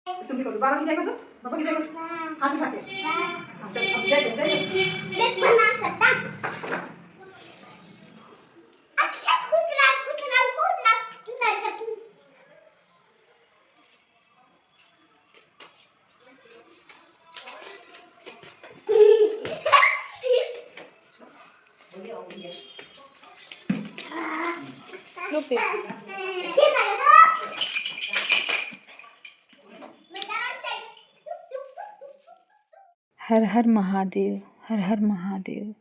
तुम भी करो, बाबा की जय कर दो, बाबा की जय कर दो, हाथ उठा के। हाँ, चलो अब जय करो, जय करो। देख बना करता। अच्छा खुद रहा नहीं करती। लो पे Har Har Mahadev, Har Har Mahadev.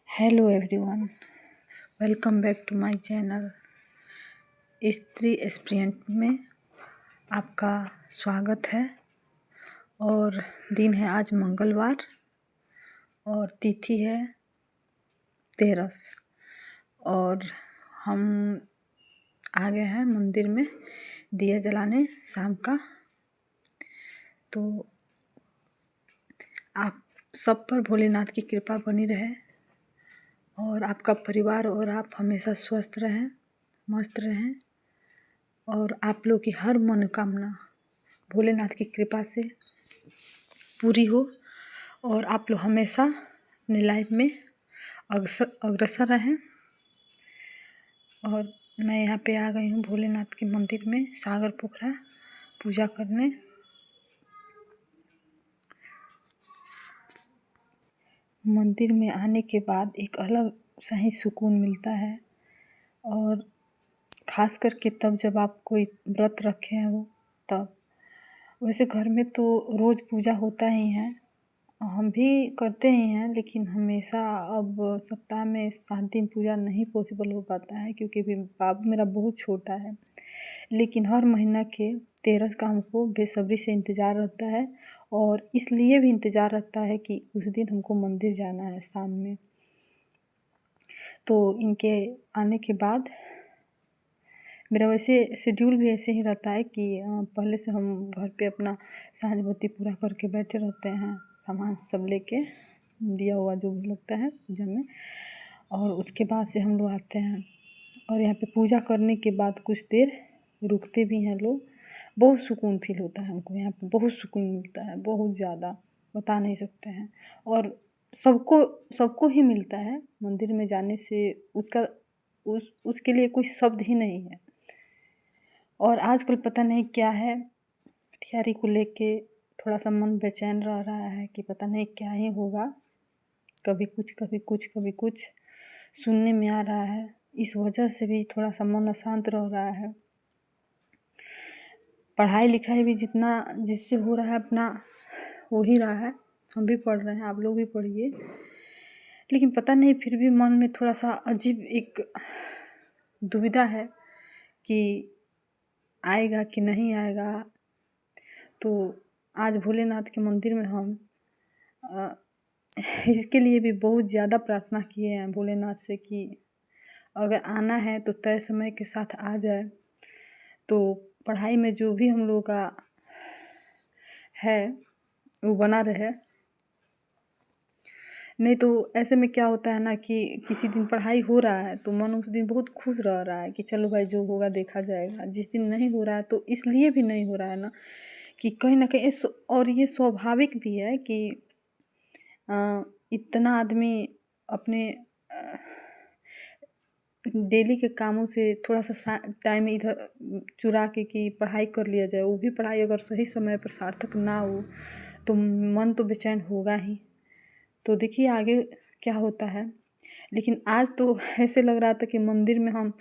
Hello everyone, welcome back to my channel Stree experience में आपका स्वागत है। और दिन है आज मंगलवार और तिथि है 13 और हम आ गए हैं मंदिर में दिया जलाने शाम का। तो आप सब पर भोलेनाथ की कृपा बनी रहे और आपका परिवार और आप हमेशा स्वस्थ रहें, मस्त रहें और आप लोग की हर मनोकामना भोलेनाथ की कृपा से पूरी हो और आप लोग हमेशा अपनी लाइफ में अग्रसर रहें। और मैं यहाँ पे आ गई हूँ भोलेनाथ के मंदिर में सागर पोखरा पूजा करने। मंदिर में आने के बाद एक अलग सा ही सुकून मिलता है और ख़ास करके तब जब आप कोई व्रत रखे हो तब। वैसे घर में तो रोज़ पूजा होता ही है, हम भी करते ही हैं, लेकिन हमेशा अब सप्ताह में 7 दिन पूजा नहीं पॉसिबल हो पाता है क्योंकि भी बाबू मेरा बहुत छोटा है। लेकिन हर महीना के 13 का हमको बेसब्री से इंतज़ार रहता है और इसलिए भी इंतज़ार रहता है कि उस दिन हमको मंदिर जाना है शाम में। तो इनके आने के बाद मेरा वैसे शेड्यूल भी ऐसे ही रहता है कि पहले से हम घर पे अपना सांझ बत्ती पूरा करके बैठे रहते हैं, सामान सब लेके दिया हुआ जो भी लगता है पूजा में, और उसके बाद से हम लोग आते हैं और यहाँ पे पूजा करने के बाद कुछ देर रुकते भी हैं लोग। बहुत सुकून फील होता है हमको, यहाँ पे बहुत सुकून मिलता है, बहुत ज़्यादा बता नहीं सकते हैं। और सबको सबको ही मिलता है मंदिर में जाने से, उसका उसके लिए कोई शब्द ही नहीं है। और आजकल पता नहीं क्या है, तैयारी को लेके थोड़ा सा मन बेचैन रह रहा है कि पता नहीं क्या ही होगा, कभी कुछ कभी कुछ कभी कुछ सुनने में आ रहा है। इस वजह से भी थोड़ा सा मन अशांत रह रहा है। पढ़ाई लिखाई भी जितना जिससे हो रहा है अपना हो ही रहा है, हम भी पढ़ रहे हैं, आप लोग भी पढ़िए। लेकिन पता नहीं फिर भी मन में थोड़ा सा अजीब एक दुविधा है कि आएगा कि नहीं आएगा। तो आज भोलेनाथ के मंदिर में हम इसके लिए भी बहुत ज़्यादा प्रार्थना किए हैं भोलेनाथ से कि अगर आना है तो तय समय के साथ आ जाए, तो पढ़ाई में जो भी हम लोगों का है वो बना रहे। नहीं तो ऐसे में क्या होता है ना कि किसी दिन पढ़ाई हो रहा है तो मन उस दिन बहुत खुश रह रहा है कि चलो भाई जो होगा देखा जाएगा। जिस दिन नहीं हो रहा है तो इसलिए भी नहीं हो रहा है ना कि कहीं ना कहीं और ये स्वाभाविक भी है कि इतना आदमी अपने डेली के कामों से थोड़ा सा टाइम इधर चुरा के कि पढ़ाई कर लिया जाए, वो भी पढ़ाई अगर सही समय पर सार्थक ना हो तो मन तो बेचैन होगा ही। तो देखिए आगे क्या होता है। लेकिन आज तो ऐसे लग रहा था कि मंदिर में हम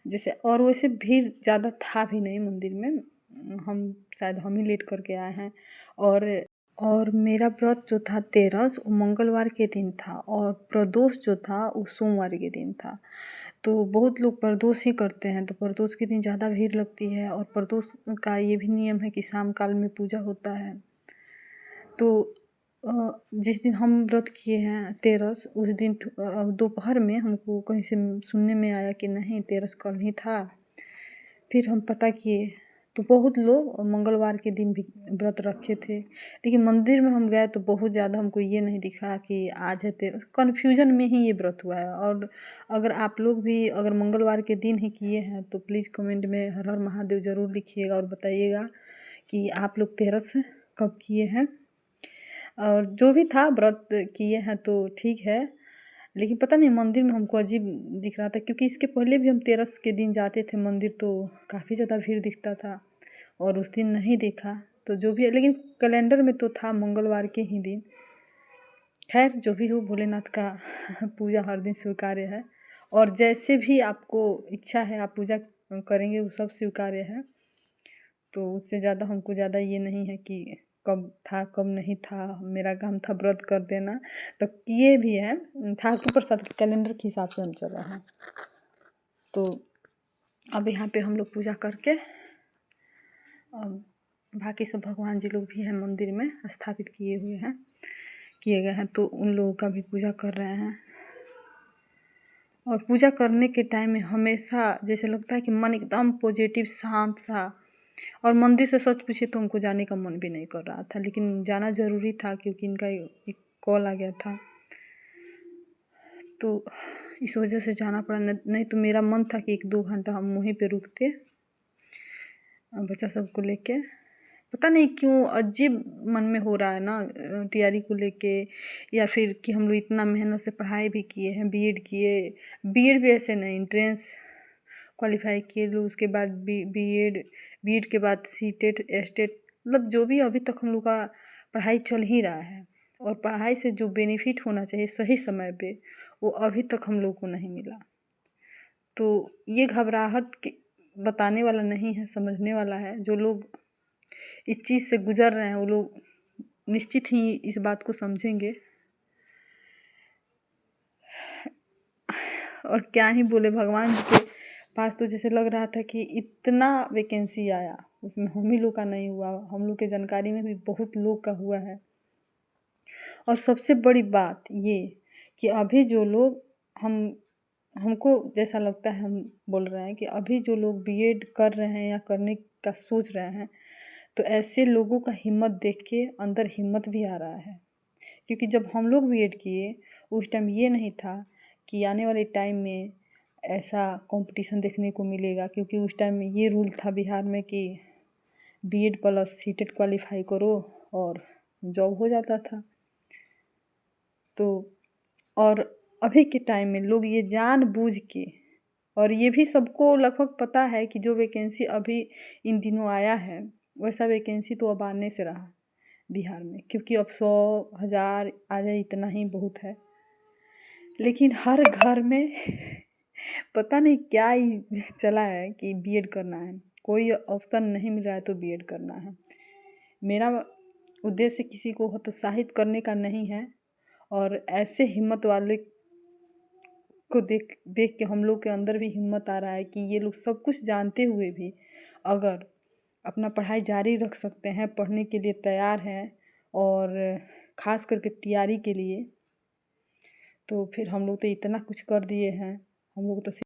जैसे, और वैसे भीड़ ज़्यादा था भी नहीं मंदिर में, हम शायद हम ही लेट करके आए हैं। और मेरा व्रत जो था 13 वो मंगलवार के दिन था और प्रदोष जो था वो सोमवार के दिन था। तो बहुत लोग प्रदोष ही करते हैं, तो प्रदोष के दिन ज़्यादा भीड़ लगती है। और प्रदोष का ये भी नियम है कि शाम काल में पूजा होता है। तो जिस दिन हम व्रत किए हैं 13 उस दिन दोपहर में हमको कहीं से सुनने में आया कि नहीं 13 कल ही था। फिर हम पता किए तो बहुत लोग मंगलवार के दिन भी व्रत रखे थे, लेकिन मंदिर में हम गए तो बहुत ज़्यादा हमको ये नहीं दिखा कि आज है 13। कन्फ्यूजन में ही ये व्रत हुआ है। और अगर आप लोग भी अगर मंगलवार के दिन ही किए हैं तो प्लीज़ कमेंट में हर हर महादेव ज़रूर लिखिएगा और बताइएगा कि आप लोग तेरस कब किए हैं, और जो भी था व्रत किए हैं तो ठीक है, लेकिन पता नहीं मंदिर में हमको अजीब दिख रहा था, क्योंकि इसके पहले भी हम तेरस के दिन जाते थे मंदिर तो काफ़ी ज़्यादा भीड़ दिखता था, और उस दिन नहीं देखा। तो जो भी है, लेकिन कैलेंडर में तो था मंगलवार के ही दिन। खैर जो भी हो, भोलेनाथ का पूजा हर दिन स्वीकार्य है, और जैसे भी आपको इच्छा है आप पूजा करेंगे वो सब स्वीकार्य है। तो उससे ज़्यादा हमको ज़्यादा ये नहीं है कि कब था कब नहीं था, मेरा काम था व्रत कर देना, तो किए भी हैं। ठाकुर प्रसाद के कैलेंडर के हिसाब से हम चल रहे हैं। तो अब यहाँ पे हम लोग पूजा करके, अब बाकी सब भगवान जी लोग भी हैं मंदिर में स्थापित किए गए हैं, तो उन लोगों का भी पूजा कर रहे हैं। और पूजा करने के टाइम में हमेशा जैसे लगता है कि मन एकदम पॉजिटिव शांत सा, और मंदिर से सच पूछे तो उनको जाने का मन भी नहीं कर रहा था, लेकिन जाना ज़रूरी था क्योंकि इनका एक कॉल आ गया था, तो इस वजह से जाना पड़ा। नहीं तो मेरा मन था कि 1-2 घंटा हम वहीं पे रुकते बच्चा सबको लेके। पता नहीं क्यों अजीब मन में हो रहा है ना तैयारी को लेके, या फिर कि हम लोग इतना मेहनत से पढ़ाई भी किए हैं, बीएड किए, बीएड भी ऐसे नहीं, एंट्रेंस क्वालिफाई किए लोग, उसके बाद बीएड के बाद सीटेट एस्टेट, मतलब जो भी अभी तक हम लोग का पढ़ाई चल ही रहा है, और पढ़ाई से जो बेनिफिट होना चाहिए सही समय पे वो अभी तक हम लोग को नहीं मिला। तो ये घबराहट बताने वाला नहीं है, समझने वाला है। जो लोग इस चीज़ से गुजर रहे हैं वो लोग निश्चित ही इस बात को समझेंगे। और क्या ही बोले, भगवान जी के पास तो जैसे लग रहा था कि इतना वैकेंसी आया, उसमें हम ही लोग का नहीं हुआ, हम लोग के जानकारी में भी बहुत लोग का हुआ है। और सबसे बड़ी बात ये कि अभी जो लोग हमको जैसा लगता है हम बोल रहे हैं कि अभी जो लोग बीएड कर रहे हैं या करने का सोच रहे हैं, तो ऐसे लोगों का हिम्मत देख के अंदर हिम्मत भी आ रहा है। क्योंकि जब हम लोग बीएड किए उस टाइम ये नहीं था कि आने वाले टाइम में ऐसा कंपटीशन देखने को मिलेगा, क्योंकि उस टाइम में ये रूल था बिहार में कि बीएड प्लस सीटेट क्वालिफाई करो और जॉब हो जाता था। तो और अभी के टाइम में लोग ये जानबूझ के, और ये भी सबको लगभग पता है कि जो वैकेंसी अभी इन दिनों आया है वैसा वैकेंसी तो अब आने से रहा बिहार में, क्योंकि अब 100,000 आ जाए इतना ही बहुत है। लेकिन हर घर में पता नहीं क्या ही चला है कि बीएड करना है, कोई ऑप्शन नहीं मिल रहा है तो बीएड करना है। मेरा उद्देश्य किसी को हतोत्साहित करने का नहीं है, और ऐसे हिम्मत वाले को देख देख के हम लोग के अंदर भी हिम्मत आ रहा है कि ये लोग सब कुछ जानते हुए भी अगर अपना पढ़ाई जारी रख सकते हैं, पढ़ने के लिए तैयार हैं, और ख़ास करके तैयारी के लिए, तो फिर हम लोग तो इतना कुछ कर दिए हैं। हम लोग तो